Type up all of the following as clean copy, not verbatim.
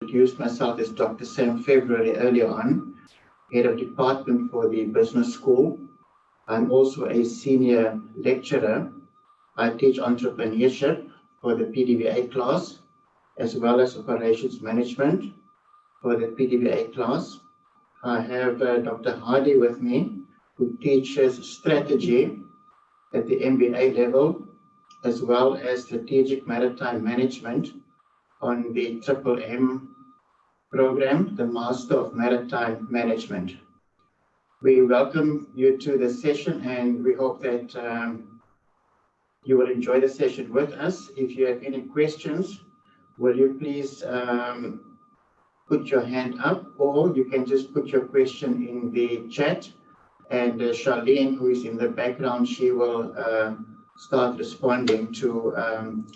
Introduced myself as Dr. Sam February earlier on, Head of Department for the Business School. I'm also a senior lecturer. I teach entrepreneurship for the Pdba class, as well as operations management for the Pdba class. I have Dr. Hadi with me, who teaches strategy at the MBA level, as well as strategic maritime management on the M program, the Master of Maritime Management. We welcome you to the session, and we hope that you will enjoy the session with us. If you have any questions, will you please put your hand up, or you can just put your question in the chat, and Charlene, who is in the background, she will start responding to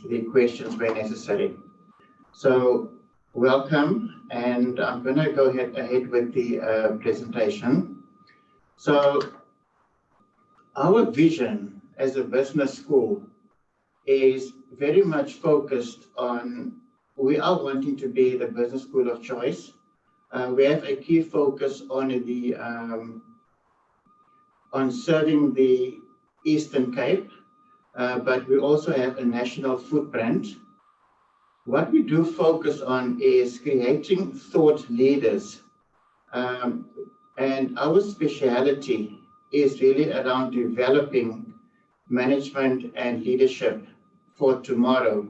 the questions where necessary. So welcome, and I'm going to go ahead with the presentation. So our vision as a business school is very much focused on, we are wanting to be the business school of choice. We have a key focus on the on serving the Eastern Cape, but we also have a national footprint. What we do focus on is creating thought leaders, and our speciality is really around developing management and leadership for tomorrow.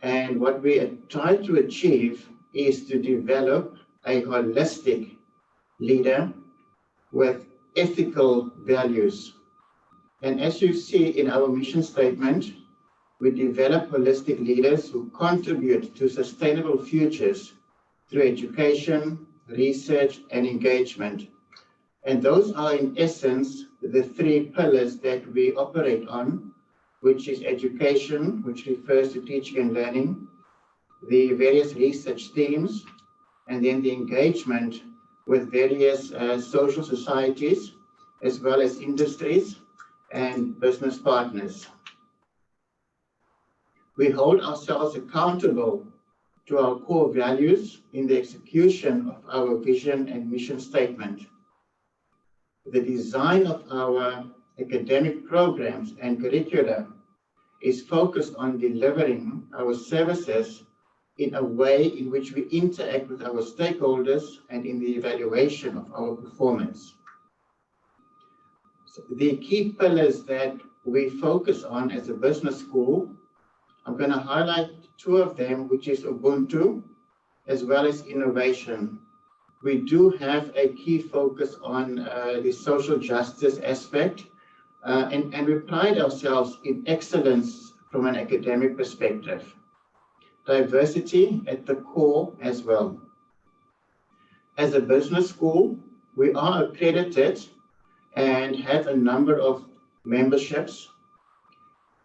And what we try to achieve is to develop a holistic leader with ethical values. And as you see in our mission statement, we develop holistic leaders who contribute to sustainable futures through education, research, and engagement. And those are, in essence, the three pillars that we operate on, which is education, which refers to teaching and learning, the various research themes, and then the engagement with various social societies, as well as industries and business partners. We hold ourselves accountable to our core values in the execution of our vision and mission statement. The design of our academic programs and curricula is focused on delivering our services in a way in which we interact with our stakeholders and in the evaluation of our performance. So the key pillars that we focus on as a business school, I'm going to highlight two of them, which is Ubuntu, as well as innovation. We do have a key focus on the social justice aspect, and we pride ourselves in excellence from an academic perspective. Diversity at the core as well. As a business school, we are accredited and have a number of memberships.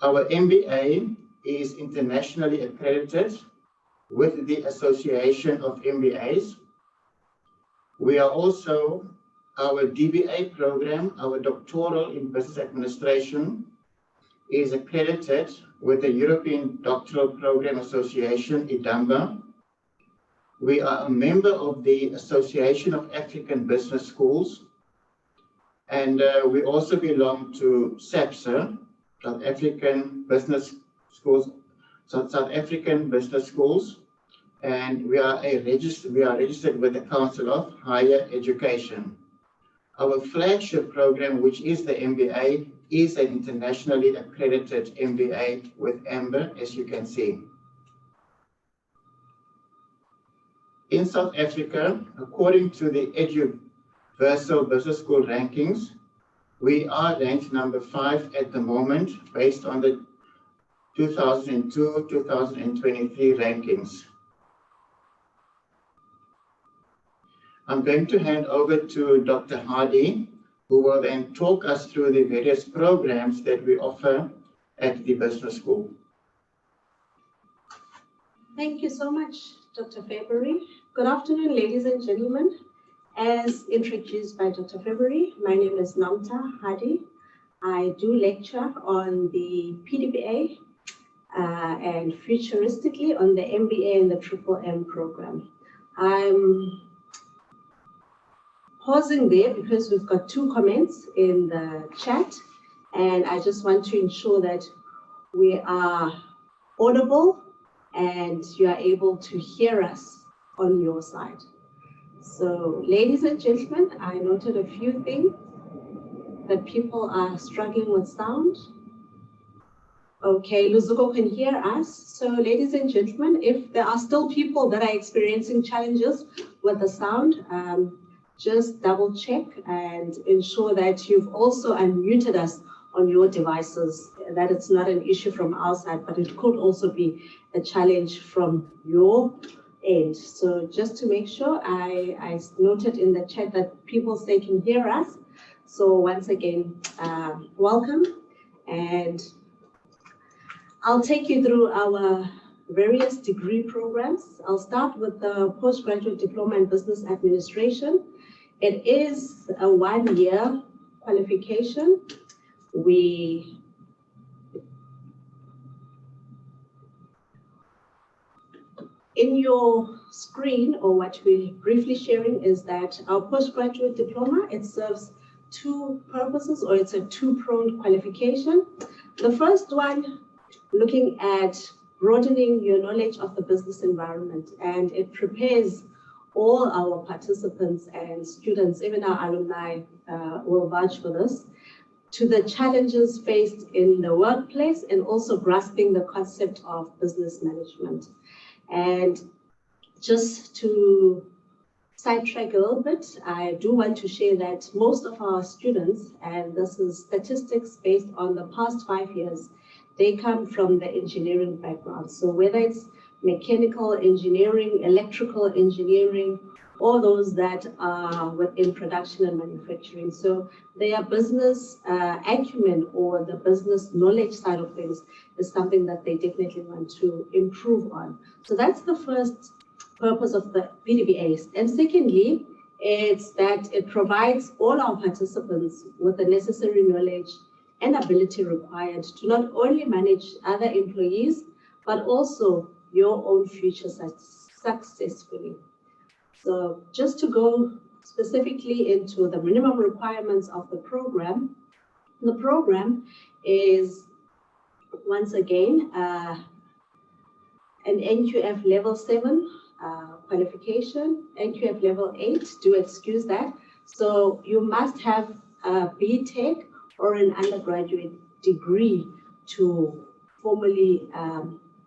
Our MBA is internationally accredited with the Association of MBAs. We are also, our DBA program, our doctoral in business administration, is accredited with the European Doctoral Program Association, IDAMBA. We are a member of the Association of African Business Schools, and we also belong to SAPSA, South African Business Schools, and we are registered with the Council of Higher Education. Our flagship program, which is the MBA, is an internationally accredited MBA with AMBER, as you can see. In South Africa, according to the Universal Business School rankings, we are ranked number 5 at the moment, based on the 2002-2023 rankings. I'm going to hand over to Dr. Hadi, who will then talk us through the various programs that we offer at the business school. Thank you so much, Dr. February. Good afternoon, ladies and gentlemen. As introduced by Dr. February, my name is Namta Hadi. I do lecture on the Pdba and futuristically on the MBA and the M program. I'm pausing there because we've got 2 comments in the chat, and I just want to ensure that we are audible and you are able to hear us on your side. So, ladies and gentlemen, I noted a few things that people are struggling with sound. Okay, Luzuko can hear us. So, ladies and gentlemen, if there are still people that are experiencing challenges with the sound, just double check and ensure that you've also unmuted us on your devices, that it's not an issue from our side, but it could also be a challenge from your end. So just to make sure, I noted in the chat that people say can hear us. So once again, welcome. And I'll take you through our various degree programs. I'll start with the Postgraduate Diploma in Business Administration. It is a 1-year qualification. In your screen, or what we're briefly sharing, is that our postgraduate diploma, it serves 2 purposes, or it's a 2-pronged qualification. The first one, looking at broadening your knowledge of the business environment, and it prepares all our participants and students, even our alumni will vouch for this, to the challenges faced in the workplace, and also grasping the concept of business management. And just to sidetrack a little bit, I do want to share that most of our students, and this is statistics based on the past 5 years, they come from the engineering background. So whether it's mechanical engineering, electrical engineering, or those that are within production and manufacturing. So their business acumen, or the business knowledge side of things, is something that they definitely want to improve on. So that's the first purpose of the Pdba. And secondly, it's that it provides all our participants with the necessary knowledge and ability required to not only manage other employees, but also your own future successfully. So just to go specifically into the minimum requirements of the program is, once again, an NQF level 7 qualification, NQF level 8, do excuse that. So you must have a BTech or an undergraduate degree to formally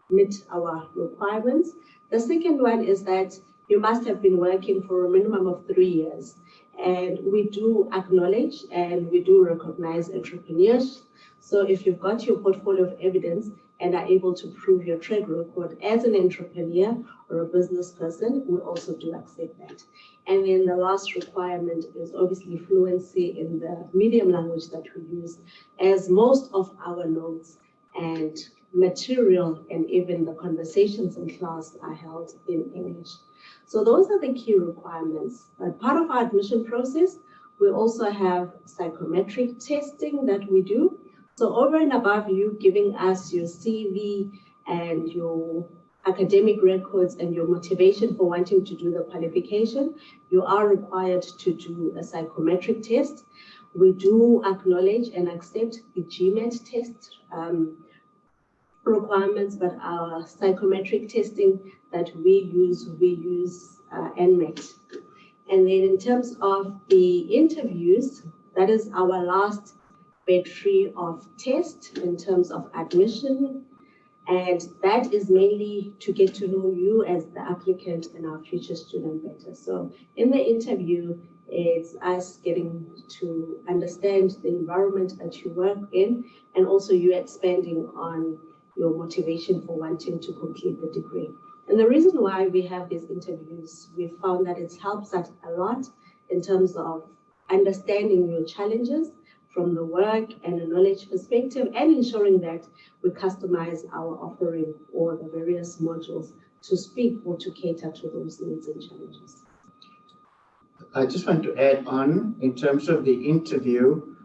meet our requirements. The second one is that you must have been working for a minimum of 3 years. And we do acknowledge and we do recognize entrepreneurs. So if you've got your portfolio of evidence and are able to prove your track record as an entrepreneur or a business person, we also do accept that. And then the last requirement is obviously fluency in the medium language that we use, as most of our notes and material and even the conversations in class are held in English. So those are the key requirements. But part of our admission process, we also have psychometric testing that we do. So over and above you giving us your CV and your academic records and your motivation for wanting to do the qualification, you are required to do a psychometric test. We do acknowledge and accept the GMAT test requirements, but our psychometric testing that we use NMAT. And then in terms of the interviews, that is our last battery of test in terms of admission. And that is mainly to get to know you as the applicant and our future student better. So in the interview, it's us getting to understand the environment that you work in, and also you expanding on your motivation for wanting to complete the degree. And the reason why we have these interviews, we found that it helps us a lot in terms of understanding your challenges from the work and the knowledge perspective, and ensuring that we customize our offering or the various modules to speak or to cater to those needs and challenges. I just want to add on, in terms of the interview,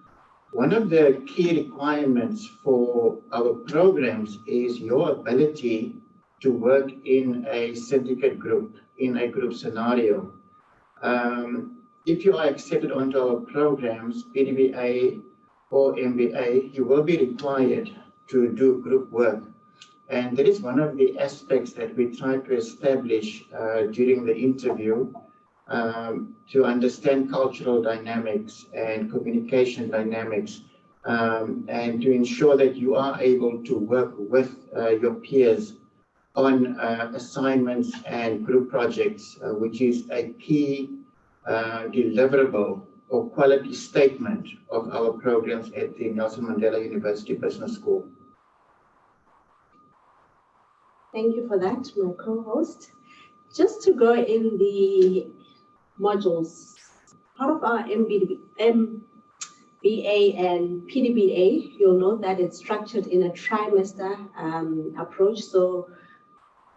one of the key requirements for our programs is your ability to work in a syndicate group. in a group scenario. If you are accepted onto our programs, Pdba or MBA, you will be required to do group work. And that is one of the aspects that we try to establish during the interview, to understand cultural dynamics and communication dynamics, and to ensure that you are able to work with your peers on assignments and group projects, which is a key deliverable or quality statement of our programs at the Nelson Mandela University Business School. Thank you for that, my co-host. Just to go in the modules, part of our MBA and Pdba, you'll note that it's structured in a trimester approach. So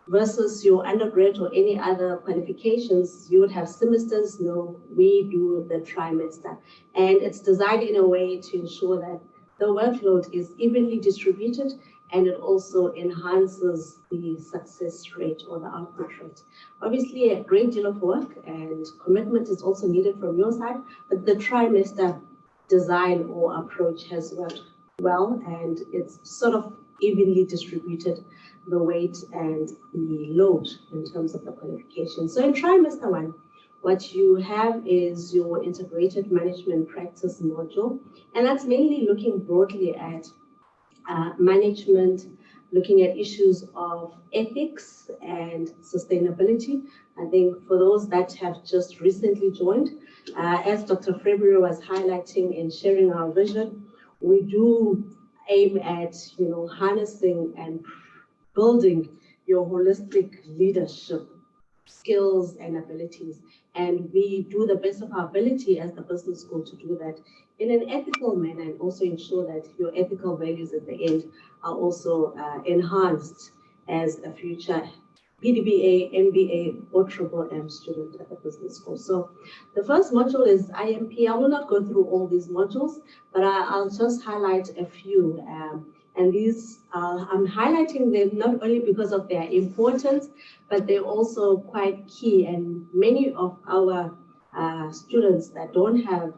versus your undergrad or any other qualifications, you would have semesters. No, we do the trimester. And it's designed in a way to ensure that the workload is evenly distributed, and it also enhances the success rate or the output rate. Obviously, a great deal of work and commitment is also needed from your side, but the trimester design or approach has worked well, and it's sort of evenly distributed the weight and the load in terms of the qualification. So in trimester 1, what you have is your integrated management practice module, and that's mainly looking broadly at management, looking at issues of ethics and sustainability. I think for those that have just recently joined, as Dr. February was highlighting in sharing our vision, we do aim at harnessing and building your holistic leadership skills and abilities. And we do the best of our ability as the business school to do that in an ethical manner, and also ensure that your ethical values at the end are also enhanced as a future Pdba, MBA, or MMM student at the business school. So the first module is IMP. I will not go through all these modules, but I'll just highlight a few. And these, I'm highlighting them not only because of their importance, but they're also quite key. And many of our students that don't have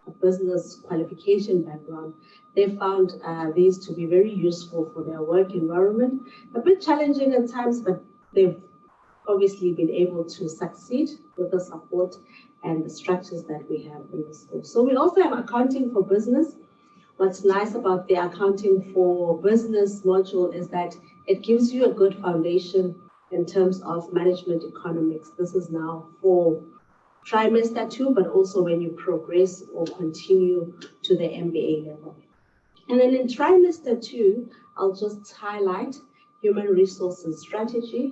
a business qualification background, they found these to be very useful for their work environment. A bit challenging at times, but they've obviously been able to succeed with the support and the structures that we have in the school. So we also have accounting for business. What's nice about the accounting for business module is that it gives you a good foundation in terms of management economics. This is now for trimester 2, but also when you progress or continue to the MBA level. And then in trimester 2, I'll just highlight human resources strategy.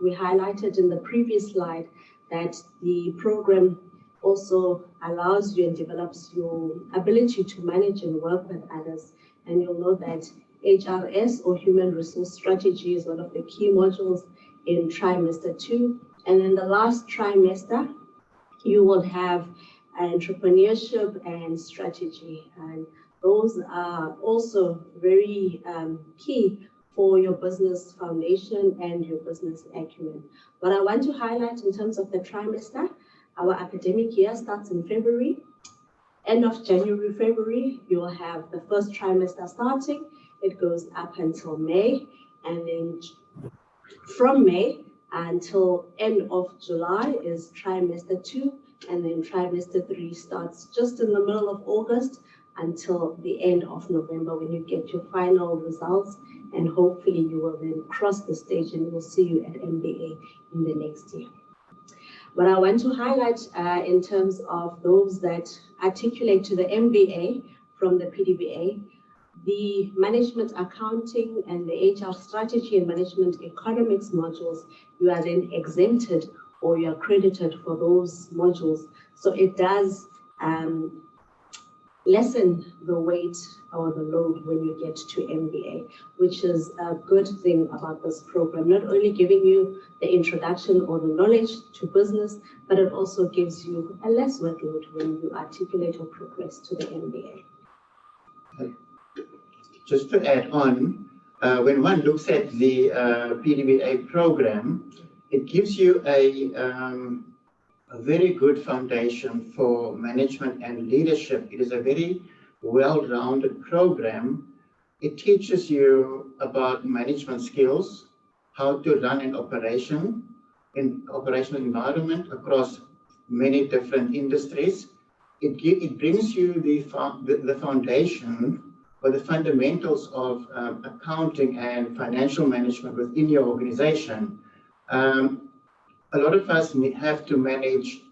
We highlighted in the previous slide that the program also allows you and develops your ability to manage and work with others. And you'll know that HRS or human resource strategy is one of the key modules in trimester 2. And in the last trimester, you will have entrepreneurship and strategy. And those are also very key for your business foundation and your business acumen. What I want to highlight in terms of the trimester, our academic year starts in February. End of January, February, you'll have the first trimester starting. It goes up until May, and then from May until end of July is trimester 2, and then trimester 3 starts just in the middle of August until the end of November when you get your final results, and hopefully you will then cross the stage and we'll see you at MBA in the next year. What I want to highlight in terms of those that articulate to the MBA from the Pdba, the management accounting and the HR strategy and management economics modules, you are then exempted or you're accredited for those modules. So it does lessen the weight or the load when you get to MBA, which is a good thing about this program, not only giving you the introduction or the knowledge to business, but it also gives you a less workload when you articulate or progress to the MBA. Just to add on, when one looks at the Pdba program, It gives you a very good foundation for management and leadership. It is a very well-rounded program. It teaches you about management skills, how to run an operation in operational environment across many different industries. It brings you the foundation or the fundamentals of accounting and financial management within your organization. A lot of us have to manage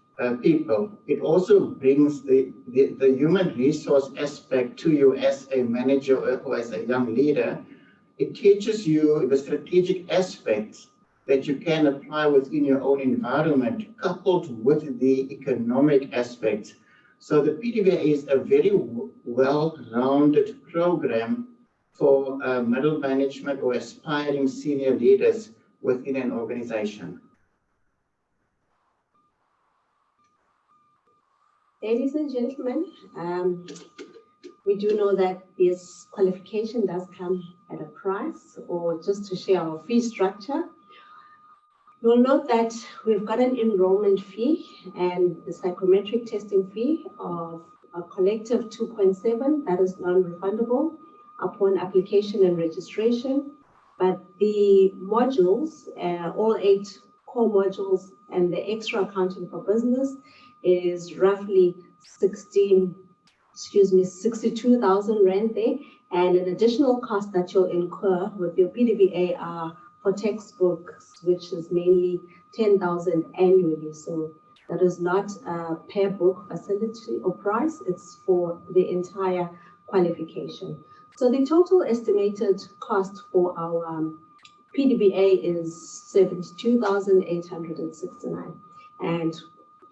people. It also brings the human resource aspect to you as a manager or as a young leader. It teaches you the strategic aspects that you can apply within your own environment, coupled with the economic aspects. So the Pdba is a very well-rounded program for middle management or aspiring senior leaders within an organization. Ladies and gentlemen, we do know that this qualification does come at a price, or just to share our fee structure. You'll note that we've got an enrollment fee and the psychometric testing fee of a collective 2.7, that is non-refundable upon application and registration. But the modules, all 8 core modules and the extra accounting for business is roughly 62,000 rand there, and an additional cost that you'll incur with your Pdba are for textbooks, which is mainly 10,000 annually. So that is not a per book facility or price, it's for the entire qualification. So the total estimated cost for our Pdba is 72,869, and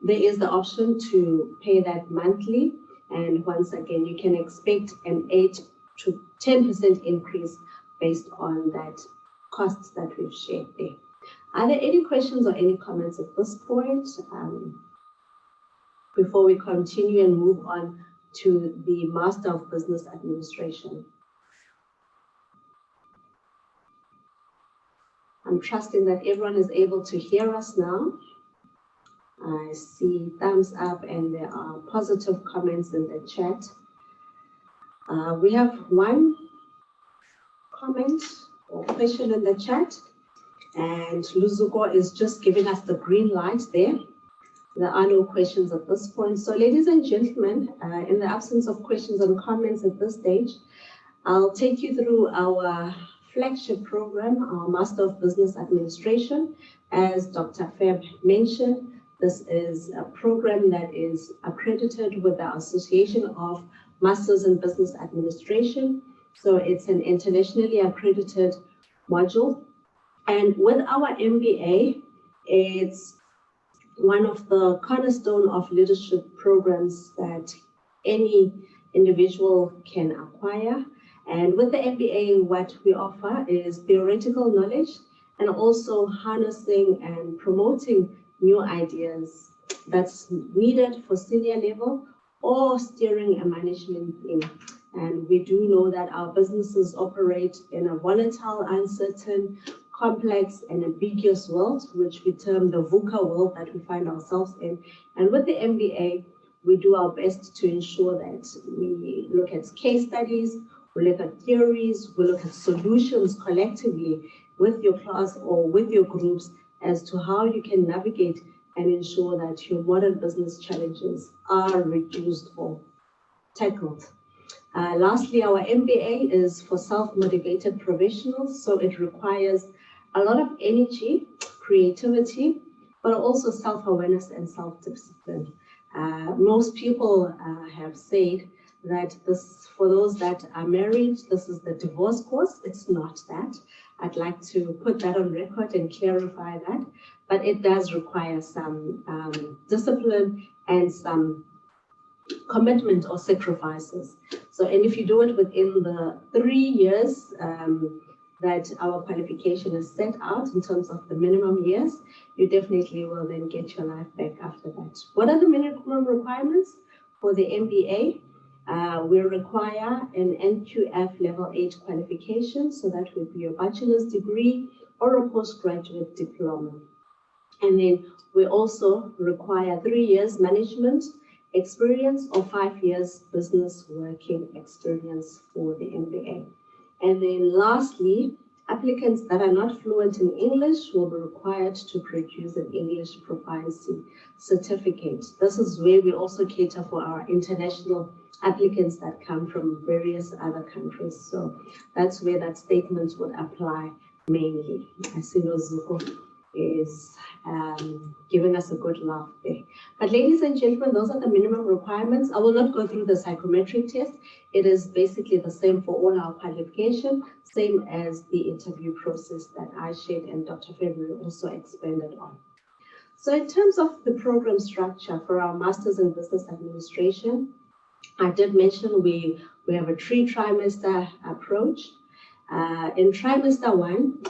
there is the option to pay that monthly, and once again you can expect an 8 to 10% increase based on that costs that we've shared there. Are there any questions or any comments at this point before we continue and move on to the Master of Business Administration? I'm trusting that everyone is able to hear us now. I see thumbs up and there are positive comments in the chat. We have one comment or question in the chat, and Luzuko is just giving us the green light there. There are no questions at this point. So ladies and gentlemen, in the absence of questions and comments at this stage, I'll take you through our flagship program, our Master of Business Administration. As Dr. Feb mentioned, this is a program that is accredited with the Association of Masters in Business Administration. So it's an internationally accredited module. And with our MBA, it's one of the cornerstone of leadership programs that any individual can acquire. And with the MBA, what we offer is theoretical knowledge and also harnessing and promoting new ideas that's needed for senior level or steering a management team. And we do know that our businesses operate in a volatile, uncertain, complex and ambiguous world, which we term the VUCA world that we find ourselves in. And with the MBA, we do our best to ensure that we look at case studies, we look at theories, we look at solutions collectively with your class or with your groups as to how you can navigate and ensure that your modern business challenges are reduced or tackled. Lastly, our MBA is for self-motivated professionals, so it requires a lot of energy, creativity, but also self-awareness and self-discipline. Most people have said that this, for those that are married, this is the divorce course. It's not that. I'd like to put that on record and clarify that, but it does require some discipline and some commitment or sacrifices. So, and if you do it within the 3 years that our qualification is set out in terms of the minimum years, you definitely will then get your life back after that. What are the minimum requirements for the MBA? We require an NQF level 8 qualification, so that would be a bachelor's degree or a postgraduate diploma. And then we also require 3 years management experience or 5 years business working experience for the MBA. And then lastly, applicants that are not fluent in English will be required to produce an English proficiency certificate. This is where we also cater for our international applicants that come from various other countries. So that's where that statement would apply mainly. I see Nozuko is giving us a good laugh there. But ladies and gentlemen, those are the minimum requirements. I will not go through the psychometric test. It is basically the same for all our qualification, same as the interview process that I shared and Dr. February also expanded on. So in terms of the program structure for our Masters in Business Administration, I did mention we have a 3-trimester approach. In trimester 1,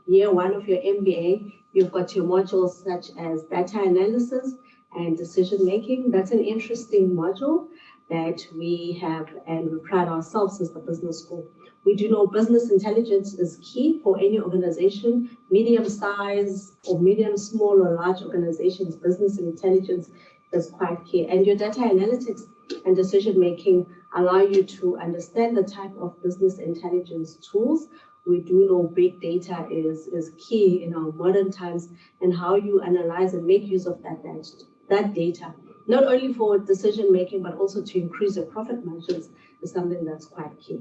year 1 of your MBA, you've got your modules such as data analysis and decision making. That's an interesting module that we have, and we pride ourselves as the business school. We do know business intelligence is key for any organization, medium size or medium, small or large organizations. Business intelligence is quite key. And your data analytics and decision making allow you to understand the type of business intelligence tools. We do know big data is key in our modern times, and how you analyze and make use of that data, not only for decision making, but also to increase your profit margins is something that's quite key.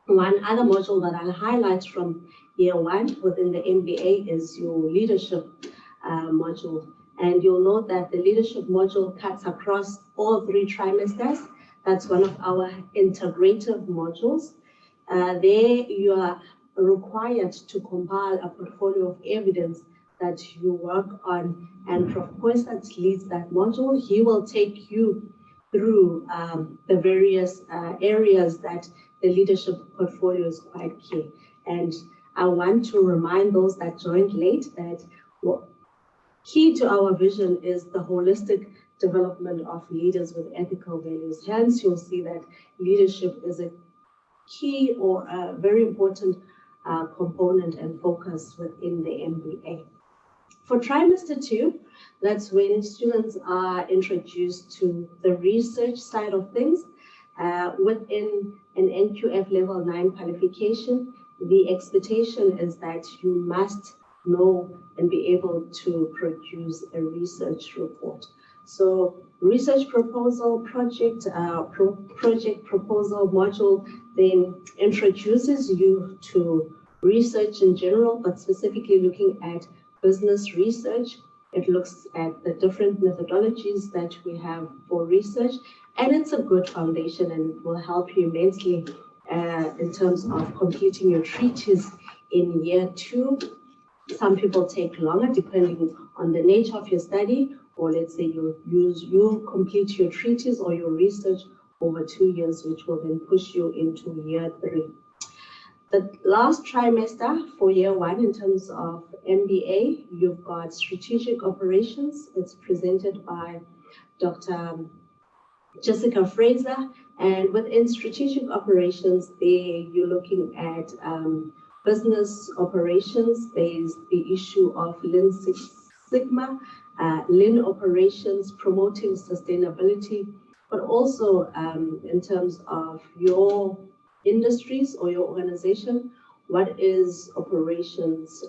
One other module that I'll highlight from year 1 within the MBA is your leadership module. And you'll note that the leadership module cuts across all 3 trimesters. That's one of our integrative modules. There you are required to compile a portfolio of evidence that you work on, and Prof. Koisat leads that module. He will take you through the various areas that the leadership portfolio is quite key. And I want to remind those that joined late that key to our vision is the holistic development of leaders with ethical values. Hence, you'll see that leadership is a key or a very important component and focus within the MBA. For trimester 2, that's when students are introduced to the research side of things. Within an NQF level 9 qualification, the expectation is that you must know and be able to produce a research report. So research proposal, project proposal module then introduces you to research in general, but specifically looking at business research. It looks at the different methodologies that we have for research, and it's a good foundation and will help you immensely in terms of completing your treatise in year 2. Some people take longer depending on the nature of your study, or let's say you complete your treatise or your research over 2 years, which will then push you into year 3. The last trimester for year 1 in terms of MBA, you've got strategic operations. It's presented by Dr. Jessica Fraser, and within strategic operations, there you're looking at business operations. There's the issue of Lean Six Sigma, lean operations, promoting sustainability, but also in terms of your industries or your organization, what is operations,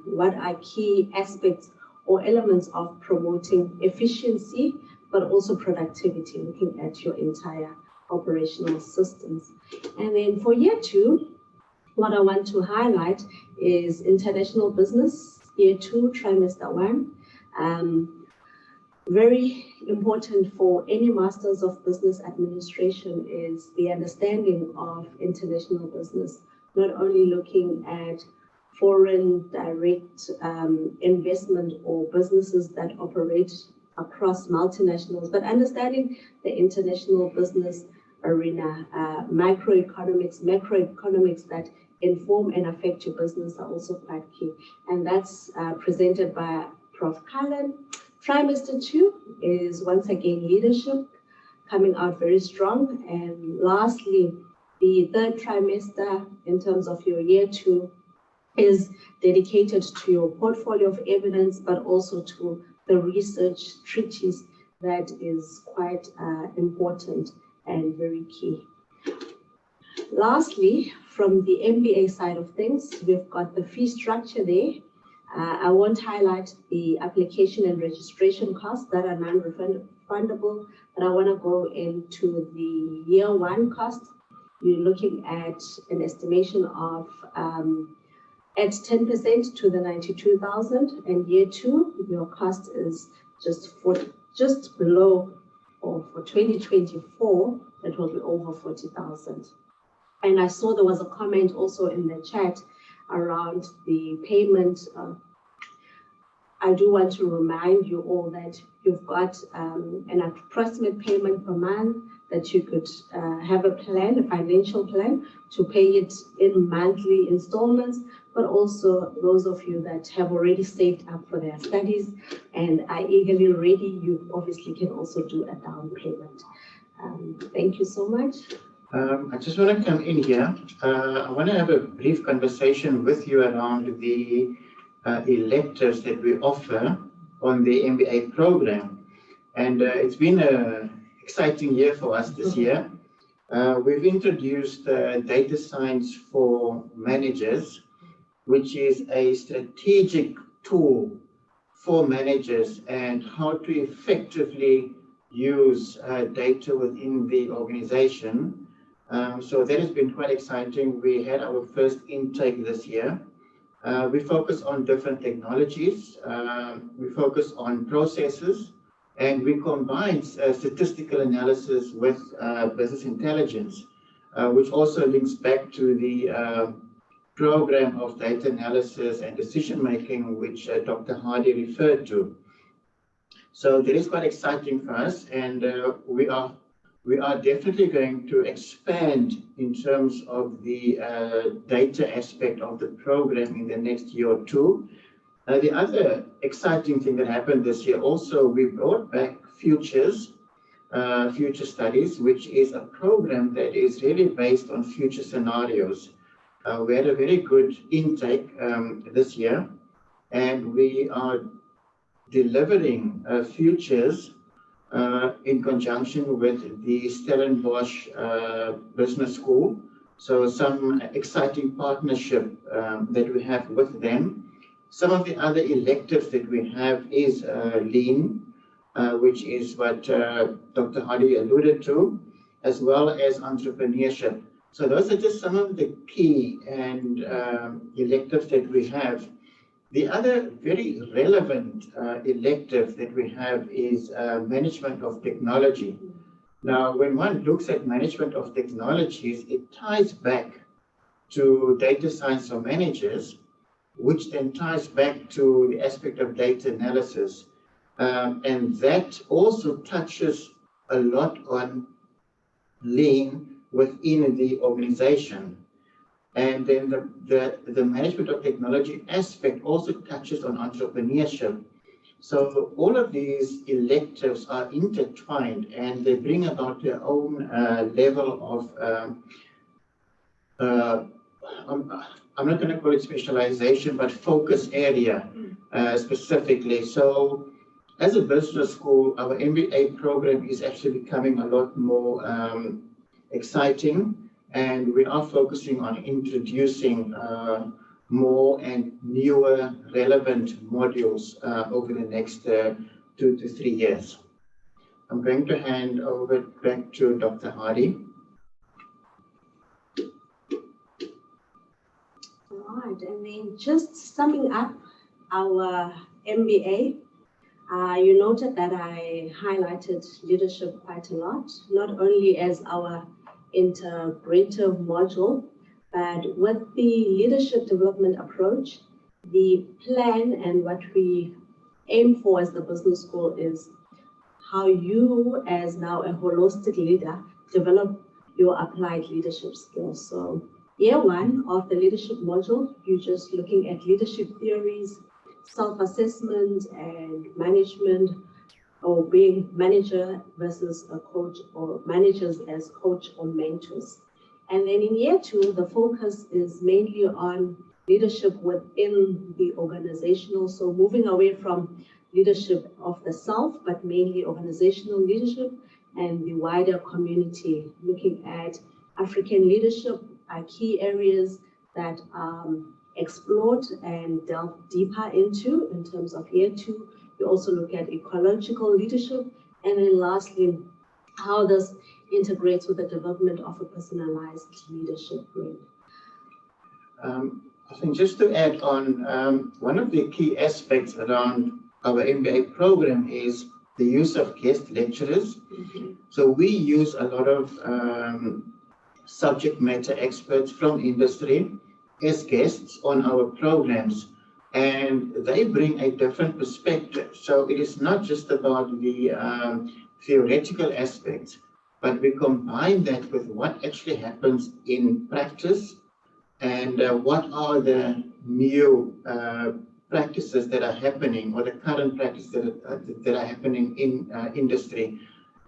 what are key aspects or elements of promoting efficiency, but also productivity, looking at your entire operational systems. And then for year 2, what I want to highlight is international business, year 2, trimester 1. Very important for any Masters of Business Administration is the understanding of international business, not only looking at foreign direct investment or businesses that operate across multinationals, but understanding the international business arena, microeconomics, macroeconomics that inform and affect your business are also quite key. And that's presented by Prof. Cullen. Trimester 2 is once again leadership, coming out very strong. And lastly, the third trimester in terms of your year 2 is dedicated to your portfolio of evidence, but also to the research treatise that is quite important and very key. Lastly, from the MBA side of things, we've got the fee structure there. I won't highlight the application and registration costs that are non-refundable, but I want to go into the year one cost. You're looking at an estimation of at 10% to the 92,000, and year two, your cost is just below, or for 2024, it will be over 40,000. And I saw there was a comment also in the chat around the payment. I do want to remind you all that you've got an approximate payment per month, that you could have a plan, a financial plan, to pay it in monthly installments, but also those of you that have already saved up for their studies and are eagerly ready, you obviously can also do a down payment. Thank you so much. I just want to come in here. I want to have a brief conversation with you around the electives that we offer on the MBA program. And it's been an exciting year for us this year. We've introduced data science for managers, which is a strategic tool for managers and how to effectively use data within the organization. So that has been quite exciting. We had our first intake this year. We focus on different technologies. We focus on processes, and we combine statistical analysis with business intelligence, which also links back to the program of data analysis and decision making, which Dr. Hadi referred to. So that is quite exciting for us, and we are definitely going to expand in terms of the data aspect of the program in the next year or two. The other exciting thing that happened this year also, we brought back Future Studies, which is a program that is really based on future scenarios. We had a very good intake this year, and we are delivering futures in conjunction with the Stellenbosch Business School. So some exciting partnership that we have with them. Some of the other electives that we have is Lean, which is what Dr. Hadi alluded to, as well as entrepreneurship. So those are just some of the key and electives that we have. The other very relevant elective that we have is management of technology. Now, when one looks at management of technologies, it ties back to data science for managers, which then ties back to the aspect of data analysis. And that also touches a lot on Lean within the organization. And then the management of technology aspect also touches on entrepreneurship. So all of these electives are intertwined, and they bring about their own level of, I'm not going to call it specialization, but focus area specifically. So as a business school, our MBA program is actually becoming a lot more exciting. And we are focusing on introducing more and newer relevant modules over the next 2 to 3 years. I'm going to hand over back to Dr. Hadi. All right, and then just summing up our MBA, you noted that I highlighted leadership quite a lot, not only as our integrative module, but with the leadership development approach, the plan and what we aim for as the business school is how you, as now a holistic leader, develop your applied leadership skills. So year one of the leadership module, you're just looking at leadership theories, self-assessment and management, or being manager versus a coach, or managers as coach or mentors. And then in year two, the focus is mainly on leadership within the organizational. So moving away from leadership of the self, but mainly organizational leadership and the wider community, looking at African leadership, key areas that explored and delved deeper into in terms of year 2. We also look at ecological leadership, and then lastly, how this integrates with the development of a personalized leadership brain. I think just to add on, one of the key aspects around our MBA program is the use of guest lecturers. So we use a lot of subject matter experts from industry as guests on our programs, and they bring a different perspective. So it is not just about the theoretical aspects, but we combine that with what actually happens in practice and what are the new practices that are happening, or the current practices that are happening in industry.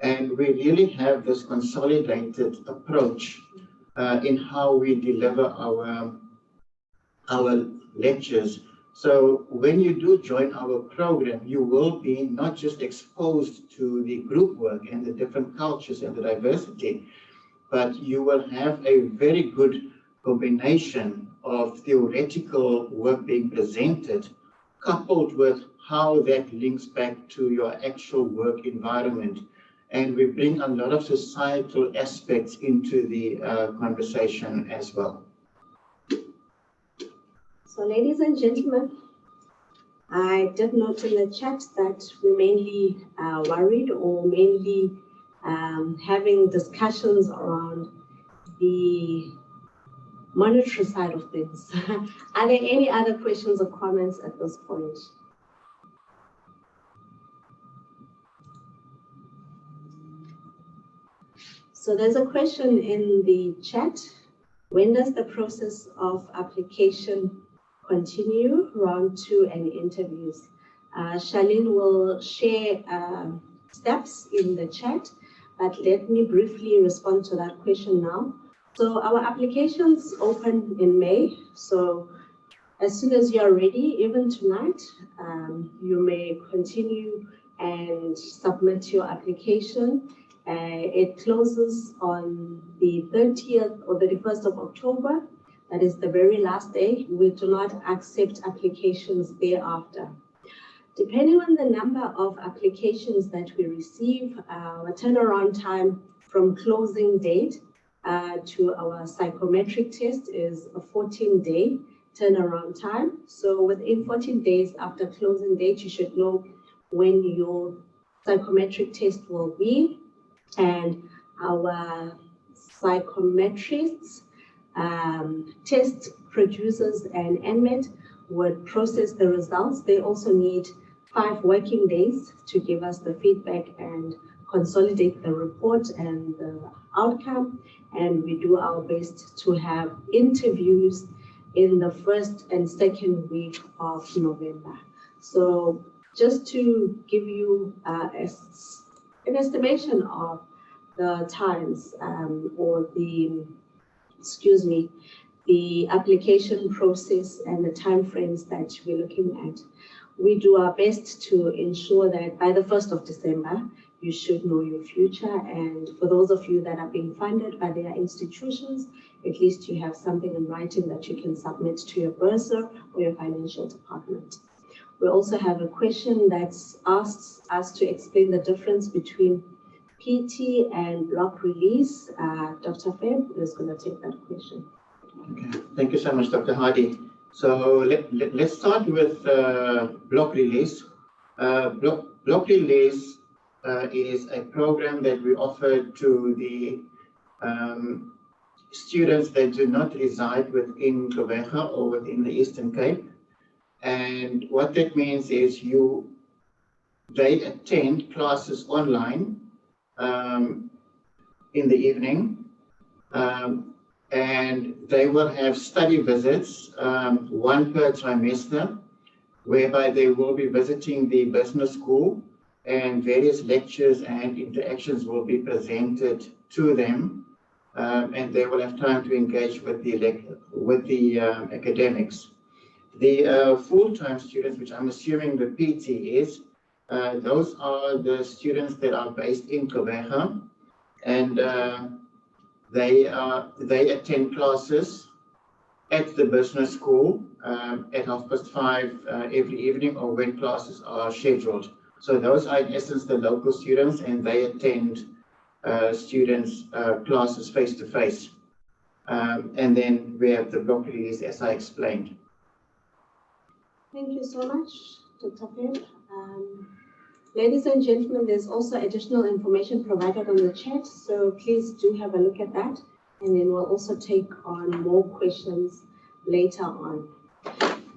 And we really have this consolidated approach in how we deliver our lectures. So when you do join our program, you will be not just exposed to the group work and the different cultures and the diversity, but you will have a very good combination of theoretical work being presented, coupled with how that links back to your actual work environment. And we bring a lot of societal aspects into the conversation as well. So ladies and gentlemen, I did note in the chat that we mainly worried or mainly having discussions around the monetary side of things. Are there any other questions or comments at this point? So there's a question in the chat. When does the process of application continue, round 2 and interviews? Charlene will share steps in the chat, but let me briefly respond to that question now. So our applications open in May. So as soon as you're ready, even tonight, you may continue and submit your application. It closes on the 30th or 31st of October. That is the very last day. We do not accept applications thereafter. Depending on the number of applications that we receive, our turnaround time from closing date to our psychometric test is a 14-day turnaround time. So within 14 days after closing date, you should know when your psychometric test will be. And our psychometrists, test producers and NMET would process the results. They also need 5 working days to give us the feedback and consolidate the report and the outcome. And we do our best to have interviews in the 1st and 2nd week of November. So just to give you an estimation of the times or the application process and the timeframes that we're looking at. We do our best to ensure that by the 1st of December, you should know your future. And for those of you that are being funded by their institutions, at least you have something in writing that you can submit to your bursar or your financial department. We also have a question that asks us to explain the difference between PT and block release. Dr. Feb is going to take that question. Okay. Thank you so much, Dr. Hadi. So let's start with block release. Block release is a program that we offer to the students that do not reside within Gqeberha or within the Eastern Cape. And what that means is they attend classes online in the evening, and they will have study visits, 1 per trimester, whereby they will be visiting the business school, and various lectures and interactions will be presented to them, and they will have time to engage with the academics. The full-time students, which I'm assuming the PT is, those are the students that are based in Gqeberha, and they attend classes at the business school at 5:30 every evening, or when classes are scheduled. So those are in essence the local students, and they attend students' classes face to face. And then we have the block leaders, as I explained. Thank you so much, Dr. Feb. Ladies and gentlemen, there's also additional information provided on the chat, so please do have a look at that, and then we'll also take on more questions later on.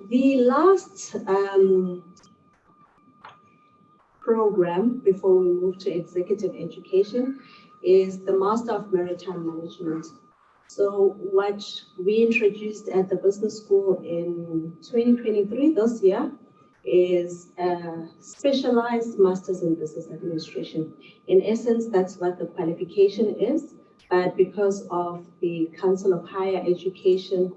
The last program before we move to executive education is the Master of Maritime Management. So what we introduced at the business school in 2023, this year, is a specialized Masters in Business Administration. In essence, that's what the qualification is, but because of the Council of Higher Education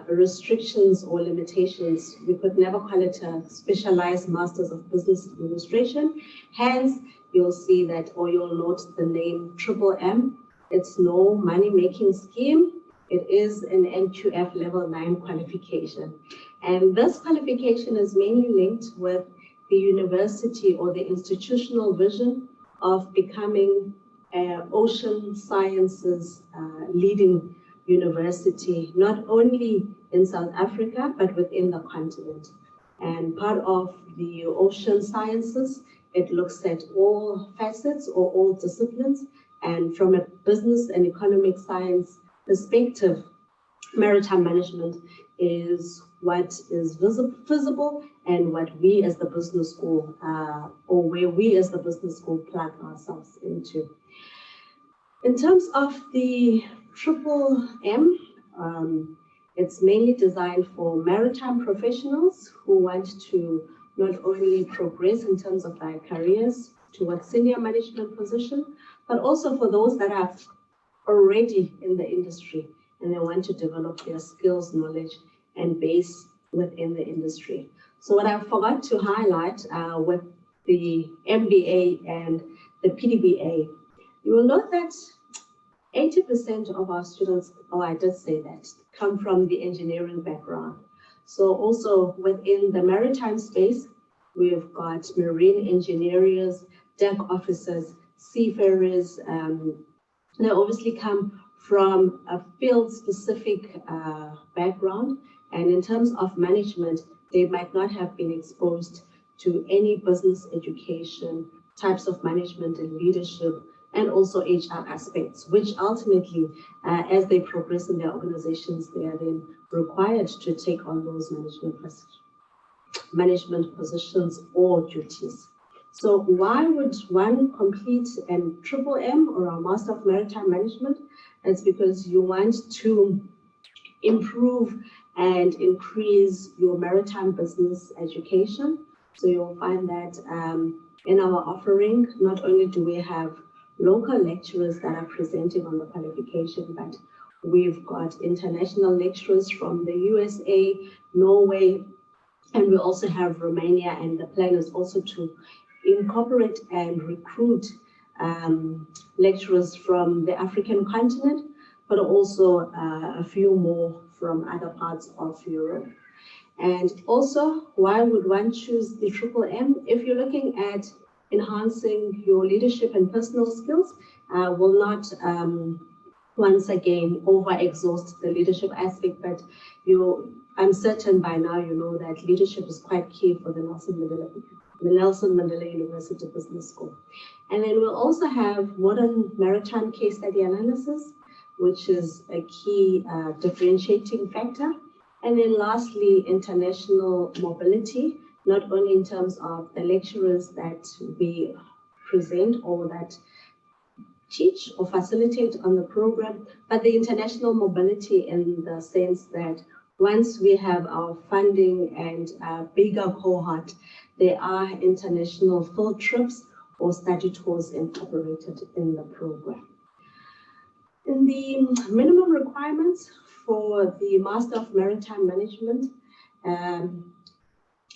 restrictions or limitations, we could never call it a specialized Masters of Business Administration. Hence, you'll see that, or you'll note the name M. It's no money-making scheme. It is an NQF Level 9 qualification. And this qualification is mainly linked with the university or the institutional vision of becoming an ocean sciences leading university, not only in South Africa, but within the continent. And part of the ocean sciences, it looks at all facets or all disciplines. And from a business and economic science perspective, maritime management is what is visible and what we as the business school, or where we as the business school plug ourselves into. In terms of the M, it's mainly designed for maritime professionals who want to not only progress in terms of their careers towards senior management position, but also for those that are already in the industry and they want to develop their skills, knowledge, and base within the industry. So what I forgot to highlight with the MBA and the Pdba, you will note that 80% of our students, I did say that, come from the engineering background. So also within the maritime space, we've got marine engineers, deck officers, seafarers. They obviously come from a field-specific background, and in terms of management, they might not have been exposed to any business education, types of management and leadership, and also HR aspects, which ultimately, as they progress in their organizations, they are then required to take on those management positions or duties. So why would one complete an M or a Master of Maritime Management? It's because you want to improve and increase your maritime business education. So you'll find that in our offering, not only do we have local lecturers that are presenting on the qualification, but we've got international lecturers from the USA, Norway, and we also have Romania, and the plan is also to incorporate and recruit lecturers from the African continent, but also a few more from other parts of Europe. And also, why would one choose the M? If you're looking at enhancing your leadership and personal skills, will not once again over-exhaust the leadership aspect, but I'm certain by now you know that leadership is quite key for the Nelson Mandela University Business School. And then we'll also have modern maritime case study analysis, which is a key differentiating factor. And then lastly, international mobility, not only in terms of the lecturers that we present or that teach or facilitate on the program, but the international mobility in the sense that once we have our funding and a bigger cohort, there are international field trips or study tours incorporated in the program. In the minimum requirements for the Master of Maritime Management,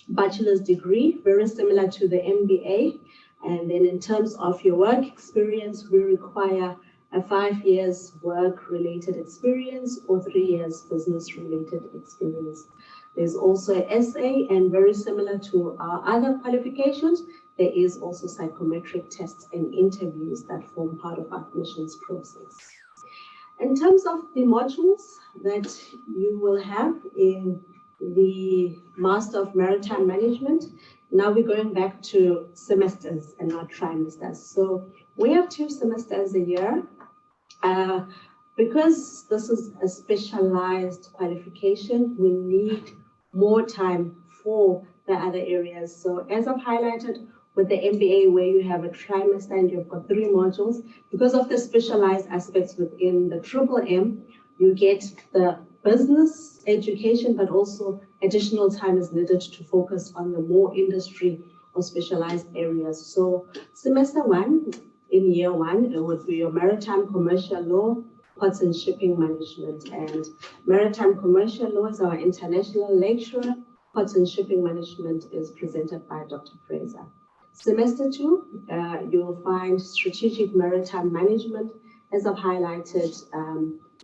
bachelor's degree, very similar to the MBA. And then in terms of your work experience, we require a 5 years work-related experience or 3 years business-related experience. There's also an essay, and very similar to our other qualifications, there is also psychometric tests and interviews that form part of our admissions process. In terms of the modules that you will have in the Master of Maritime Management, now we're going back to semesters and not trimesters. So we have 2 semesters a year. Because this is a specialized qualification, we need more time for the other areas. So as I've highlighted with the MBA, where you have a trimester and you've got 3 modules, because of the specialized aspects within the M, you get the business education, but also additional time is needed to focus on the more industry or specialized areas. So semester 1, in year 1, it would be your Maritime Commercial Law, Ports and Shipping Management. And Maritime Commercial Law is our international lecturer. Ports and Shipping Management is presented by Dr. Fraser. Semester 2, you will find Strategic Maritime Management. As I've highlighted,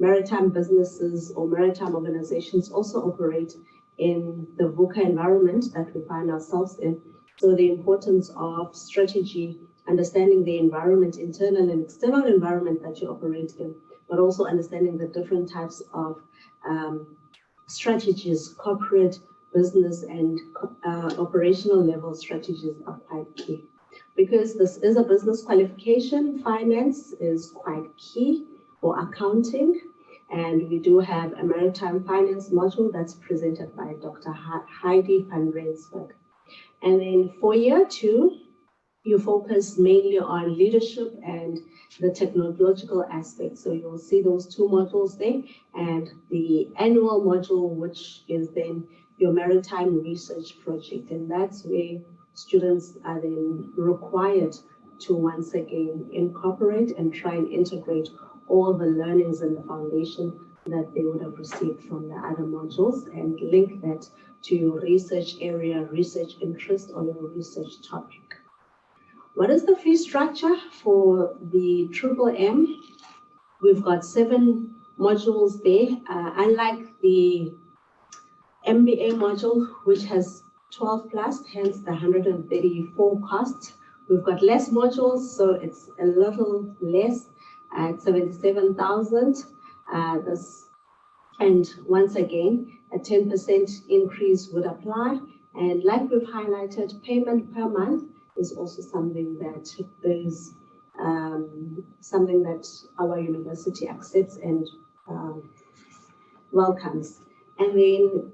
maritime businesses or maritime organizations also operate in the VUCA environment that we find ourselves in. So the importance of strategy, understanding the environment, internal and external environment that you operate in, but also understanding the different types of strategies, corporate, business, and operational level strategies are quite key. Because this is a business qualification, finance is quite key, or accounting, and we do have a maritime finance module that's presented by Dr. Hadi van Rensburg. And then for year 2, you focus mainly on leadership and the technological aspects. So you'll see those 2 modules there, and the annual module, which is then your maritime research project. And that's where students are then required to once again incorporate and try and integrate all the learnings and the foundation that they would have received from the other modules and link that to your research area, research interest, or your research topic. What is the fee structure for the M? We've got 7 modules there. Unlike the MBA module, which has 12 plus, hence the 134 cost. We've got less modules, so it's a little less at 77,000. And once again, a 10% increase would apply. And like we've highlighted, payment per month is also something that is something that our university accepts and welcomes. And then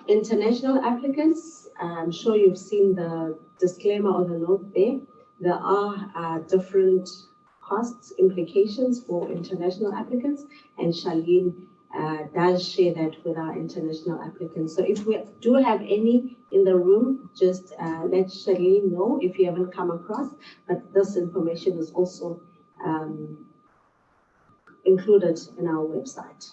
international applicants, I'm sure you've seen the disclaimer or the note there. There are different costs, implications for international applicants, and Charlene does share that with our international applicants. So if we do have any in the room, just let Charlene know if you haven't come across, but this information is also included in our website.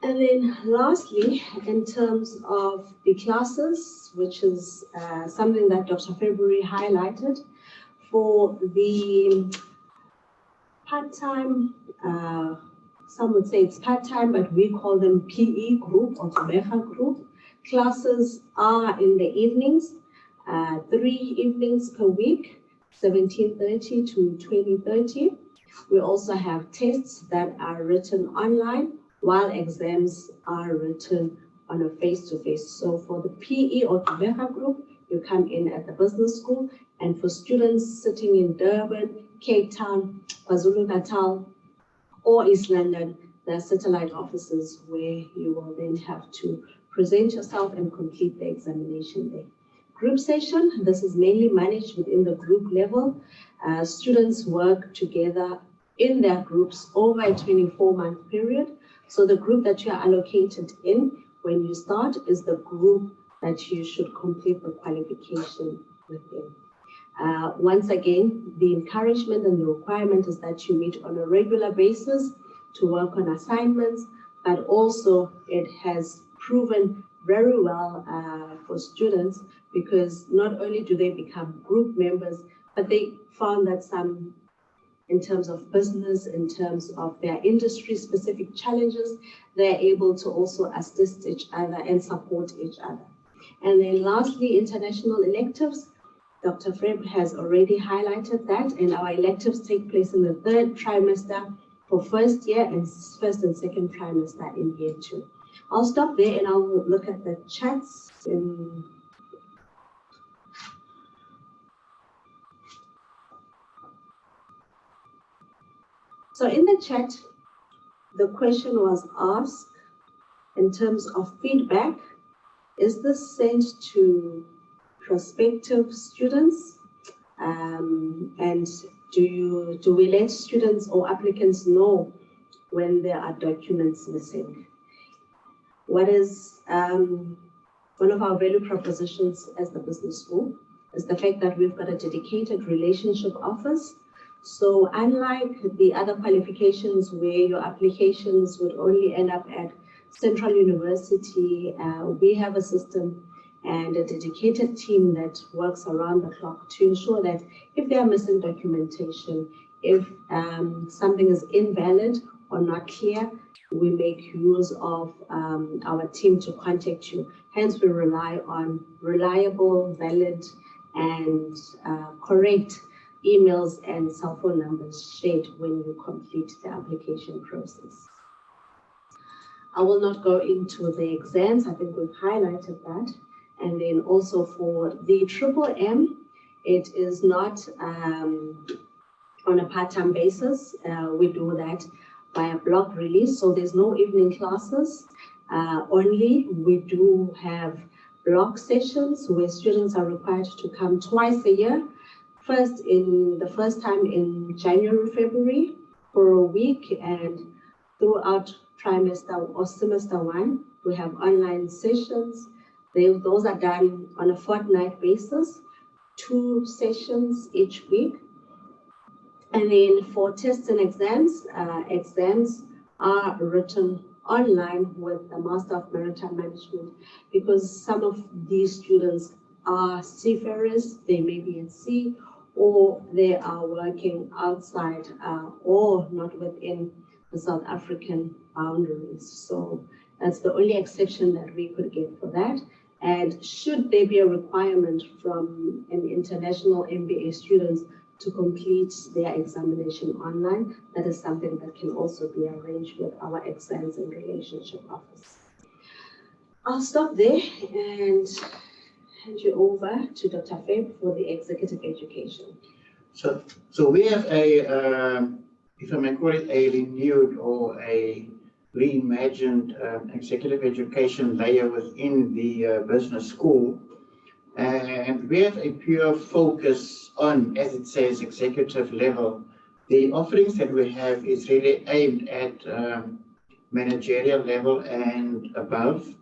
And then lastly, in terms of the classes, which is something that Dr. February highlighted, for the part-time, some would say it's part-time, but we call them PE group or Pdba group. Classes are in the evenings, 3 evenings per week, 17:30 to 20:30. We also have tests that are written online, while exams are written on a face-to-face. So for the PE or Pdba group, you come in at the business school, and for students sitting in Durban, Cape Town, KwaZulu-Natal, or East London, there are satellite offices where you will then have to present yourself and complete the examination there. Group session, this is mainly managed within the group level. Students work together in their groups over a 24-month period. So the group that you are allocated in when you start is the group that you should complete the qualification within. Once again, the encouragement and the requirement is that you meet on a regular basis to work on assignments, but also it has proven very well for students, because not only do they become group members, but they found that some, in terms of business, in terms of their industry-specific challenges, they're able to also assist each other and support each other. And then lastly, international electives. Dr. Fred has already highlighted that, and our electives take place in the third trimester for first year and first and second trimester in year 2. I'll stop there and I'll look at the chats. So in the chat, the question was asked in terms of feedback. Is this sent to prospective students? And do we let students or applicants know when there are documents missing? What is one of our value propositions as the business school is the fact that we've got a dedicated relationship office. So unlike the other qualifications where your applications would only end up at Central University, we have a system and a dedicated team that works around the clock to ensure that if they are missing documentation, if something is invalid or not clear, we make use of our team to contact you. Hence, we rely on reliable, valid, and correct emails and cell phone numbers shared when you complete the application process. I will not go into the exams. I think we've highlighted that. And then also for the M, it is not on a part-time basis. We do that by a block release. So there's no evening classes. Only we do have block sessions where students are required to come twice a year. The first time in January, February for a week, and throughout trimester or semester 1, we have online sessions. Those are done on a fortnight basis, 2 sessions each week. And then for tests and exams, exams are written online with the Master of Maritime Management, because some of these students are seafarers, they may be at sea, or they are working outside or not within the South African boundaries. So that's the only exception that we could get for that. And should there be a requirement from an international MBA students to complete their examination online, that is something that can also be arranged with our exams and relationship office. I'll stop there and hand you over to Dr. Feb for the executive education. So we have a, if I may call it, a renewed or a reimagined executive education layer within the business school. And we have a pure focus on, as it says, executive level. The offerings that we have is really aimed at managerial level and above.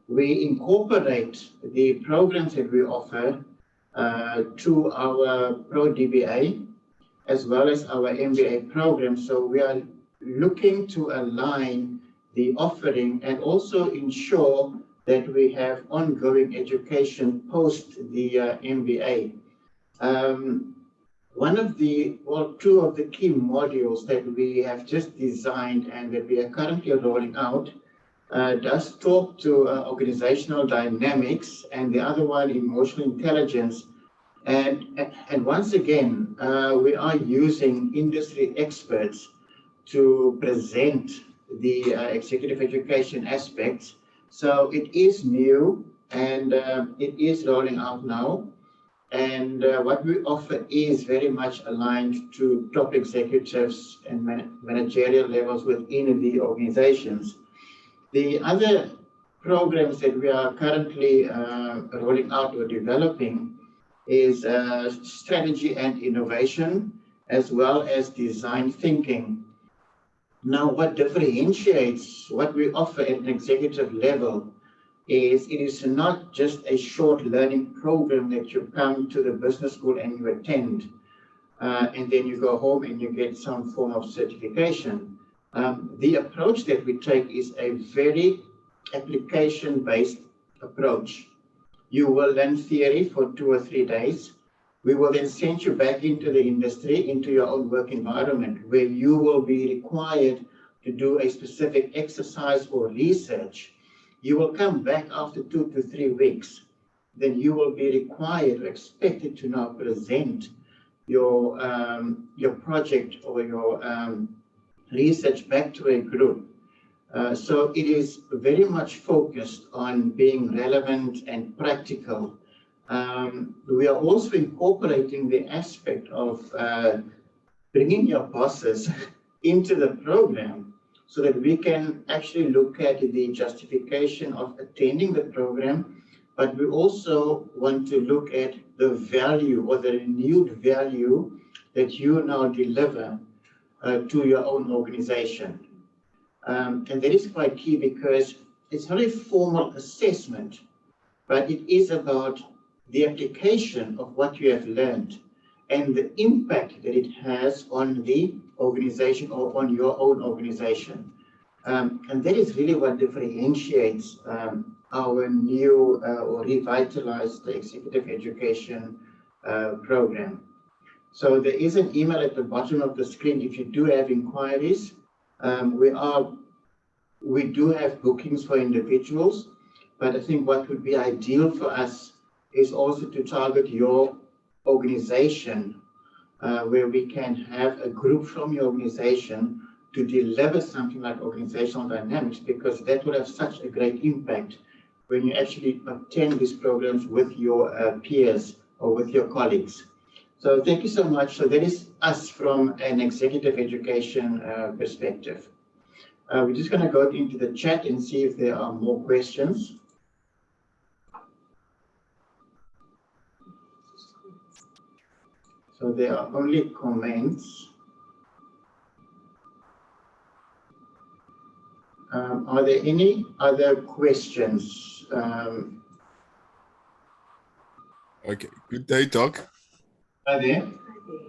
We incorporate the programs that we offer to our Pdba as well as our MBA program. So we are looking to align the offering and also ensure that we have ongoing education post the MBA. Two of the key modules that we have just designed and that we are currently rolling out does talk to organizational dynamics, and the other one, emotional intelligence. And once again, we are using industry experts to present the executive education aspects. So it is new and it is rolling out now. And what we offer is very much aligned to top executives and managerial levels within the organizations. The other programs that we are currently rolling out or developing is strategy and innovation, as well as design thinking. Now, what differentiates what we offer at an executive level is it is not just a short learning program that you come to the business school and you attend, and then you go home and you get some form of certification. The approach that we take is a very application-based approach. You will learn theory for 2 or 3 days. We will then send you back into the industry, into your own work environment, where you will be required to do a specific exercise or research. You will come back after 2 to 3 weeks. Then you will be required or expected to now present your project or your research back to a group. So it is very much focused on being relevant and practical. We are also incorporating the aspect of bringing your bosses into the program so that we can actually look at the justification of attending the program, but we also want to look at the value or the renewed value that you now deliver to your own organization. And that is quite key because it's not a formal assessment, but it is about the application of what you have learned and the impact that it has on the organization or on your own organization. And that is really what differentiates our new or revitalized executive education program. So there is an email at the bottom of the screen if you do have inquiries. We do have bookings for individuals, but I think what would be ideal for us is also to target your organization, where we can have a group from your organization to deliver something like organizational dynamics, because that will have such a great impact when you actually attend these programs with your peers or with your colleagues. So thank you so much. So that is us from an executive education perspective. We're just going to go into the chat and see if there are more questions. So there are only comments. Are there any other questions? Okay, good day, Doc. Are there?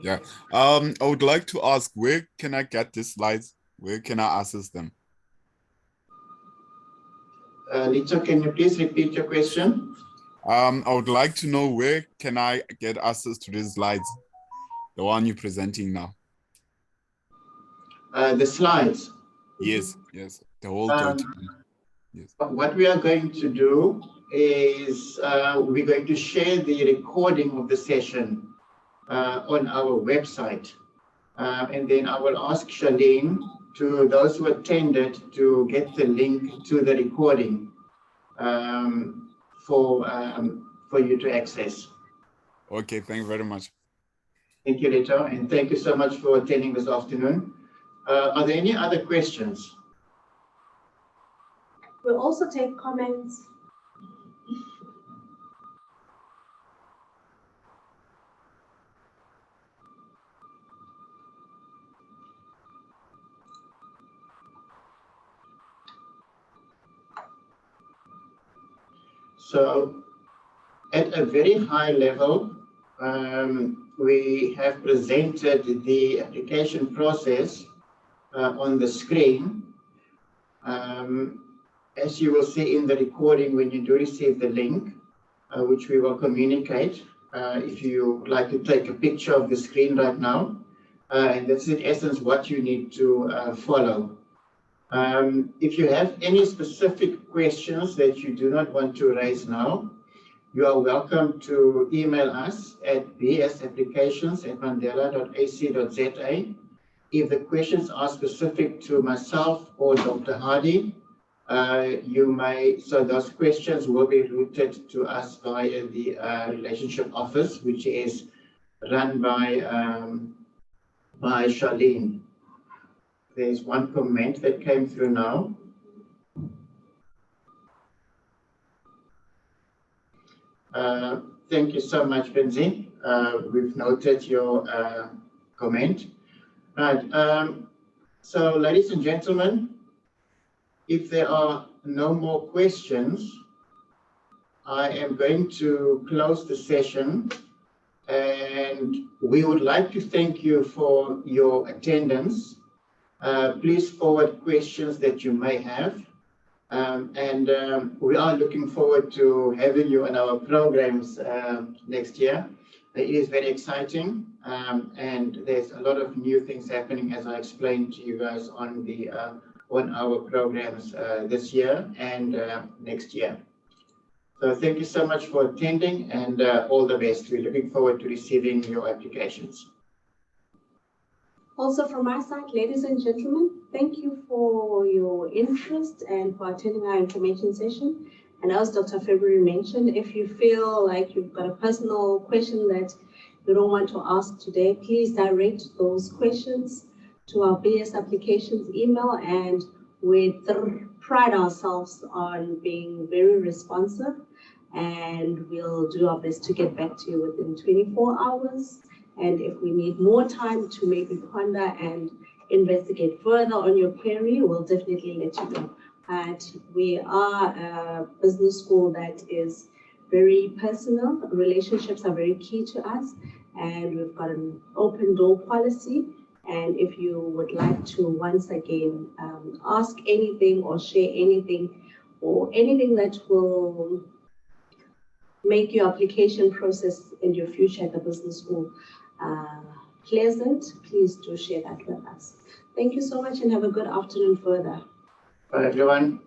Yeah, I would like to ask, where can I get these slides? Where can I access them? Lito, can you please repeat your question? I would like to know where can I get access to these slides, the one you're presenting now. The slides. Yes, the whole document. Yes. What we are going to do is we're going to share the recording of the session on our website. And then I will ask Charlene, to those who attended, to get the link to the recording for you to access. Okay, thank you very much. Thank you, Lito, and thank you so much for attending this afternoon. Are there any other questions? We'll also take comments. So at a very high level, we have presented the application process on the screen. As you will see in the recording when you do receive the link, which we will communicate, if you would like to take a picture of the screen right now, and that's in essence what you need to follow. If you have any specific questions that you do not want to raise now, you are welcome to email us at bsapplications@mandela.ac.za. If the questions are specific to myself or Dr. Hadi, so those questions will be routed to us via the relationship office, which is run by Charlene. There's one comment that came through now. Thank you so much, Benzi. We've noted your comment. Right. So, ladies and gentlemen, if there are no more questions, I am going to close the session, and we would like to thank you for your attendance. Please forward questions that you may have. We are looking forward to having you in our programs next year. It is very exciting, and there's a lot of new things happening, as I explained to you guys on the our programs this year and next year. So thank you so much for attending, and all the best. We're looking forward to receiving your applications. Also from my side, ladies and gentlemen, thank you for your interest and for attending our information session. And as Dr. February mentioned, if you feel like you've got a personal question that you don't want to ask today, please direct those questions to our BS applications email, and we pride ourselves on being very responsive, and we'll do our best to get back to you within 24 hours. And if we need more time to maybe ponder and investigate further on your query, we'll definitely let you know. And we are a business school that is very personal. Relationships are very key to us, and we've got an open door policy. And if you would like to once again ask anything or share anything or anything that will make your application process in your future at the business school pleasant, please do share that with us. Thank you so much and have a good afternoon further. Bye, everyone.